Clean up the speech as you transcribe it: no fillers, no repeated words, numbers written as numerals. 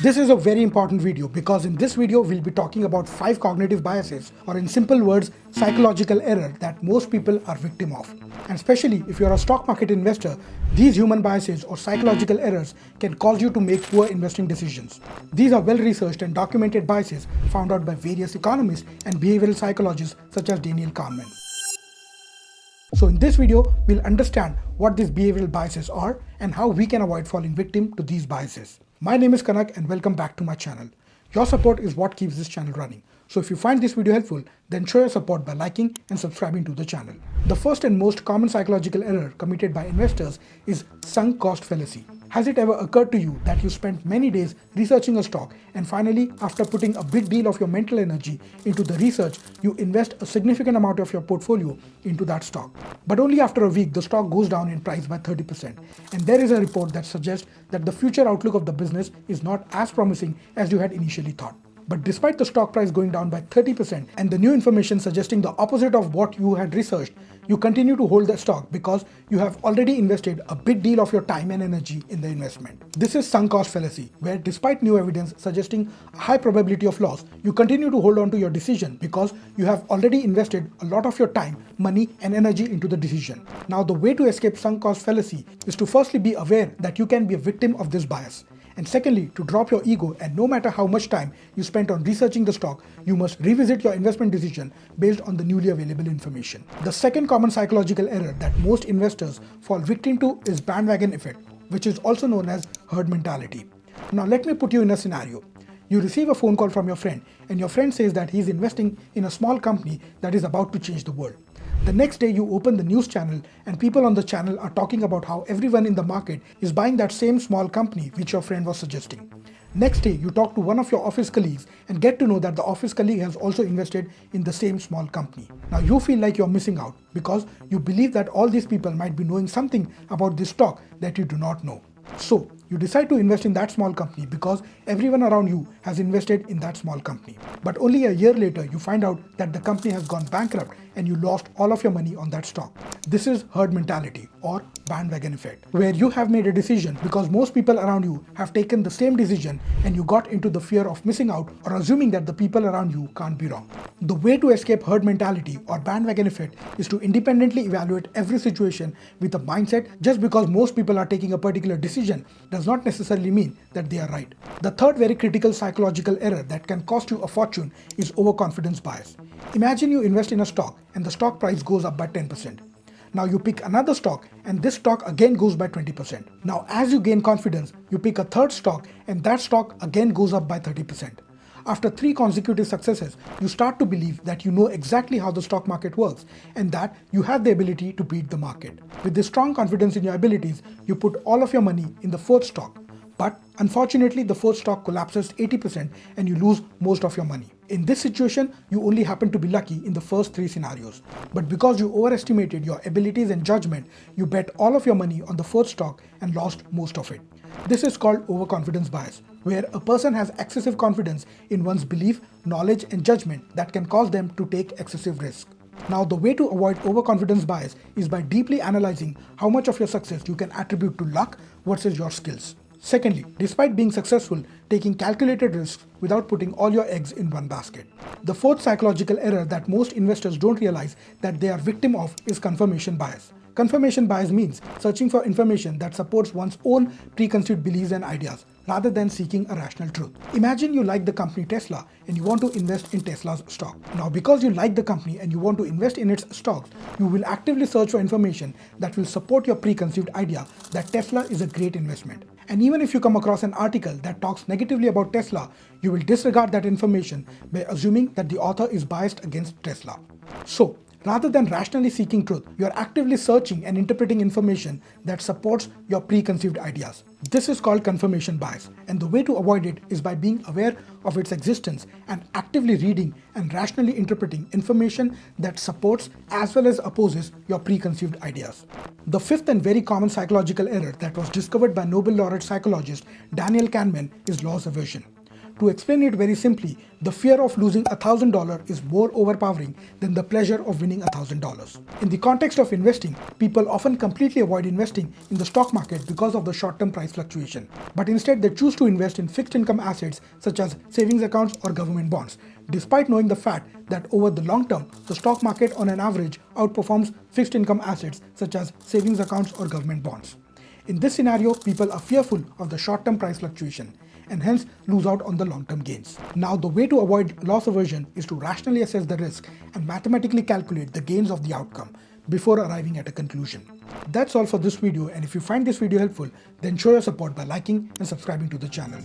This is a very important video because in this video we'll be talking about 5 cognitive biases, or in simple words, psychological error that most people are victim of. And especially if you're a stock market investor, these human biases or psychological errors can cause you to make poor investing decisions. These are well-researched and documented biases found out by various economists and behavioral psychologists such as Daniel Kahneman. So in this video, we'll understand what these behavioral biases are and how we can avoid falling victim to these biases. My name is Kanak and welcome back to my channel. Your support is what keeps this channel running. So if you find this video helpful, then show your support by liking and subscribing to the channel. The first and most common psychological error committed by investors is sunk cost fallacy. Has it ever occurred to you that you spent many days researching a stock and finally, after putting a big deal of your mental energy into the research, you invest a significant amount of your portfolio into that stock? But only after a week, the stock goes down in price by 30%. And there is a report that suggests that the future outlook of the business is not as promising as you had initially thought. But despite the stock price going down by 30% and the new information suggesting the opposite of what you had researched, you continue to hold the stock because you have already invested a big deal of your time and energy in the investment. This is sunk cost fallacy, where despite new evidence suggesting a high probability of loss, you continue to hold on to your decision because you have already invested a lot of your time, money and energy into the decision. Now the way to escape sunk cost fallacy is to firstly be aware that you can be a victim of this bias. And secondly, to drop your ego, and no matter how much time you spent on researching the stock, you must revisit your investment decision based on the newly available information. The second common psychological error that most investors fall victim to is bandwagon effect, which is also known as herd mentality. Now let me put you in a scenario. You receive a phone call from your friend, and your friend says that he's investing in a small company that is about to change the world. The next day you open the news channel and people on the channel are talking about how everyone in the market is buying that same small company which your friend was suggesting. Next day you talk to one of your office colleagues and get to know that the office colleague has also invested in the same small company. Now you feel like you're missing out because you believe that all these people might be knowing something about this stock that you do not know. So you decide to invest in that small company because everyone around you has invested in that small company. But only a year later, you find out that the company has gone bankrupt and you lost all of your money on that stock. This is herd mentality or bandwagon effect, where you have made a decision because most people around you have taken the same decision and you got into the fear of missing out or assuming that the people around you can't be wrong. The way to escape herd mentality or bandwagon effect is to independently evaluate every situation with a mindset just because most people are taking a particular decision does not necessarily mean that they are right. The third very critical psychological error that can cost you a fortune is overconfidence bias. Imagine you invest in a stock and the stock price goes up by 10%. Now you pick another stock and this stock again goes by 20%. Now as you gain confidence, you pick a third stock and that stock again goes up by 30%. After 3 consecutive successes, you start to believe that you know exactly how the stock market works and that you have the ability to beat the market. With this strong confidence in your abilities, you put all of your money in the fourth stock. But unfortunately, the fourth stock collapses 80% and you lose most of your money. In this situation, you only happen to be lucky in the first 3 scenarios. But because you overestimated your abilities and judgment, you bet all of your money on the fourth stock and lost most of it. This is called overconfidence bias, where a person has excessive confidence in one's belief, knowledge and judgment that can cause them to take excessive risk. Now the way to avoid overconfidence bias is by deeply analyzing how much of your success you can attribute to luck versus your skills. Secondly, despite being successful, taking calculated risks without putting all your eggs in one basket. The fourth psychological error that most investors don't realize that they are victim of is confirmation bias. Confirmation bias means searching for information that supports one's own preconceived beliefs and ideas, rather than seeking a rational truth. Imagine you like the company Tesla and you want to invest in Tesla's stock. Now because you like the company and you want to invest in its stocks, you will actively search for information that will support your preconceived idea that Tesla is a great investment. And even if you come across an article that talks negatively about Tesla, you will disregard that information by assuming that the author is biased against Tesla. So, rather than rationally seeking truth, you are actively searching and interpreting information that supports your preconceived ideas. This is called confirmation bias, and the way to avoid it is by being aware of its existence and actively reading and rationally interpreting information that supports as well as opposes your preconceived ideas. The fifth and very common psychological error that was discovered by Nobel laureate psychologist Daniel Kahneman is loss aversion. To explain it very simply, the fear of losing $1,000 is more overpowering than the pleasure of winning $1,000. In the context of investing, people often completely avoid investing in the stock market because of the short-term price fluctuation. But instead, they choose to invest in fixed income assets such as savings accounts or government bonds, despite knowing the fact that over the long term, the stock market on an average outperforms fixed income assets such as savings accounts or government bonds. In this scenario, people are fearful of the short-term price fluctuation and hence lose out on the long-term gains. Now, the way to avoid loss aversion is to rationally assess the risk and mathematically calculate the gains of the outcome before arriving at a conclusion. That's all for this video, and if you find this video helpful, then show your support by liking and subscribing to the channel.